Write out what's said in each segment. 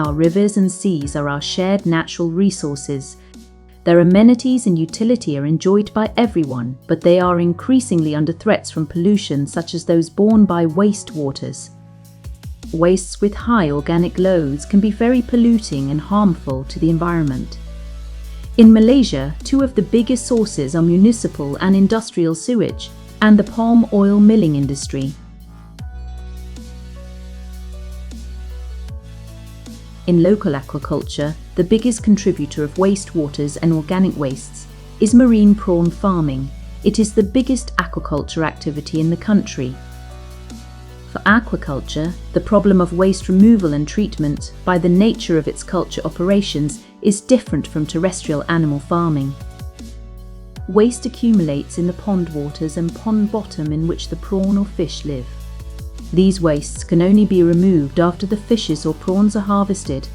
our rivers and seas are our shared natural resources. Their amenities and utility are enjoyed by everyone, but they are increasingly under threats from pollution such as those borne by wastewaters. Wastes with high organic loads can be very polluting and harmful to the environment. In Malaysia, two of the biggest sources are municipal and industrial sewage, and the palm oil milling industry. In local aquaculture, the biggest contributor of wastewaters and organic wastes is marine prawn farming. It is the biggest aquaculture activity in the country. For aquaculture, the problem of waste removal and treatment, by the nature of its culture operations, is different from terrestrial animal farming. Waste accumulates in the pond waters and pond bottom in which the prawn or fish live. These wastes can only be removed after the fishes or prawns are harvested.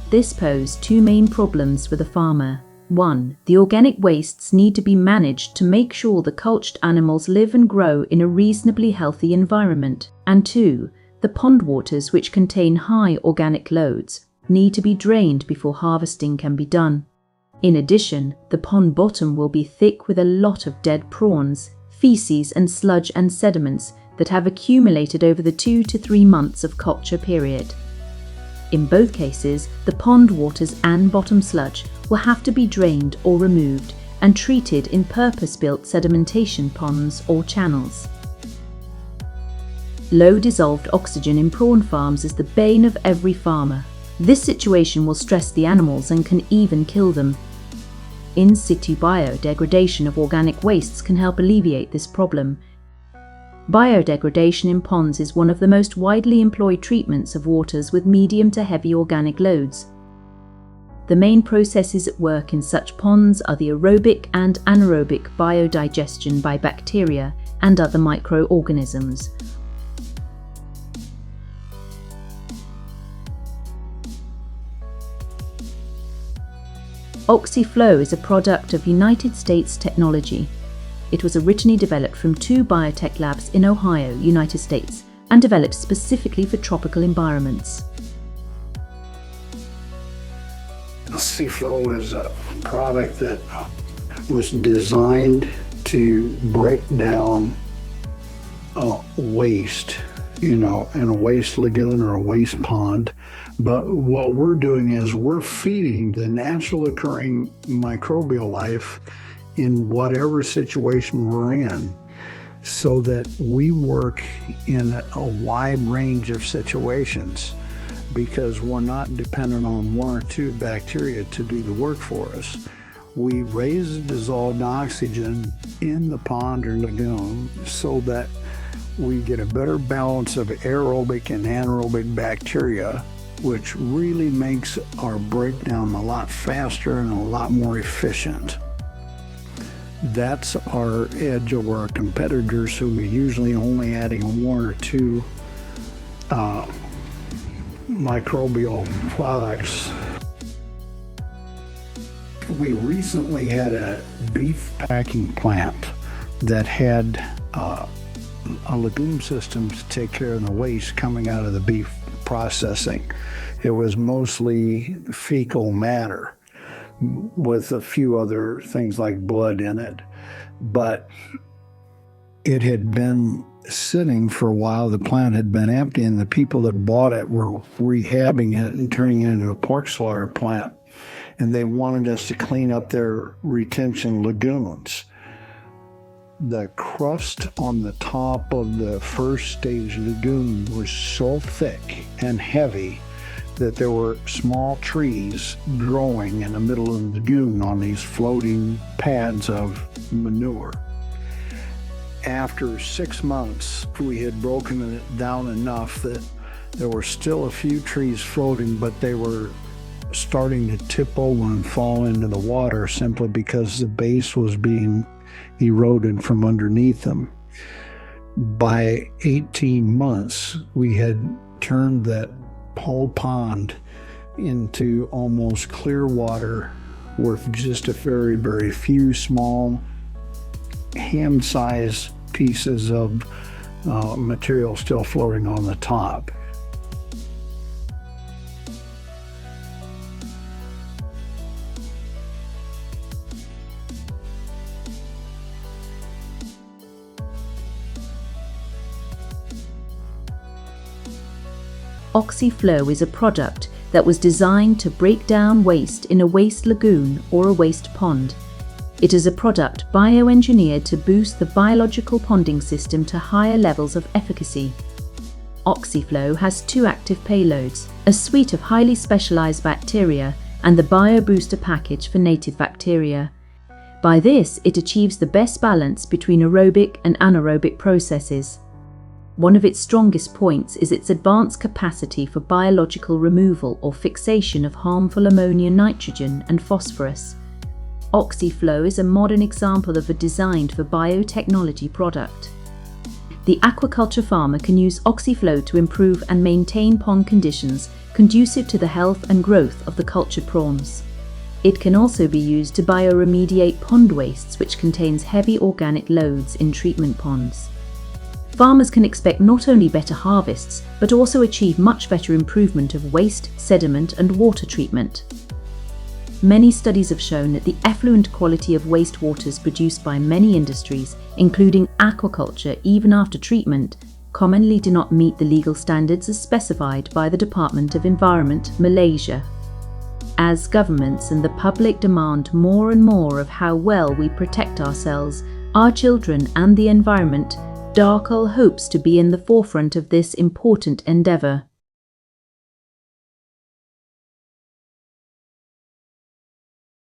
This poses two main problems for the farmer. 1. The organic wastes need to be managed to make sure the cultured animals live and grow in a reasonably healthy environment. And 2. The pond waters, which contain high organic loads, need to be drained before harvesting can be done. In addition, the pond bottom will be thick with a lot of dead prawns, feces and sludge and sediments that have accumulated over the 2 to 3 months of culture period. In both cases, the pond waters and bottom sludge will have to be drained or removed and treated in purpose-built sedimentation ponds or channels. Low dissolved oxygen in prawn farms is the bane of every farmer. This situation will stress the animals and can even kill them. In situ biodegradation of organic wastes can help alleviate this problem. Biodegradation in ponds is one of the most widely employed treatments of waters with medium to heavy organic loads. The main processes at work in such ponds are the aerobic and anaerobic biodigestion by bacteria and other microorganisms. OxiFlow is a product of United States technology. It was originally developed from 2 biotech labs in Ohio, United States, and developed specifically for tropical environments. OxyFlow is a product that was designed to break down waste, in a waste lagoon or a waste pond. But what we're doing is we're feeding the natural occurring microbial life in whatever situation we're in, so that we work in a wide range of situations, because we're not dependent on 1 or 2 bacteria to do the work for us. We raise the dissolved oxygen in the pond or lagoon so that we get a better balance of aerobic and anaerobic bacteria, which really makes our breakdown a lot faster and a lot more efficient. That's our edge over our competitors, who are usually only adding 1 or 2 microbial products. We recently had a beef packing plant that had a lagoon system to take care of the waste coming out of the beef processing. It was mostly fecal matter with a few other things like blood in it, but it had been sitting for a while. The plant had been empty, and the people that bought it were rehabbing it and turning it into a pork slaughter plant, and they wanted us to clean up their retention lagoons. The crust on the top of the first stage lagoon was so thick and heavy that there were small trees growing in the middle of the lagoon on these floating pads of manure. After 6 months, we had broken it down enough that there were still a few trees floating, but they were starting to tip over and fall into the water simply because the base was being eroded from underneath them. By 18 months, we had turned that whole pond into almost clear water with just a very, very few small hand-sized pieces of material still floating on the top. OxiFlow is a product that was designed to break down waste in a waste lagoon or a waste pond. It is a product bioengineered to boost the biological ponding system to higher levels of efficacy. OxiFlow has two active payloads, a suite of highly specialized bacteria, and the BioBooster package for native bacteria. By this, it achieves the best balance between aerobic and anaerobic processes. One of its strongest points is its advanced capacity for biological removal or fixation of harmful ammonia, nitrogen, and phosphorus. OxiFlow is a modern example of a designed for biotechnology product. The aquaculture farmer can use OxiFlow to improve and maintain pond conditions conducive to the health and growth of the cultured prawns. It can also be used to bioremediate pond wastes, which contains heavy organic loads in treatment ponds. Farmers can expect not only better harvests, but also achieve much better improvement of waste, sediment, and water treatment. Many studies have shown that the effluent quality of wastewaters produced by many industries, including aquaculture, even after treatment, commonly do not meet the legal standards as specified by the Department of Environment, Malaysia. As governments and the public demand more and more of how well we protect ourselves, our children, and the environment, Dakol hopes to be in the forefront of this important endeavour.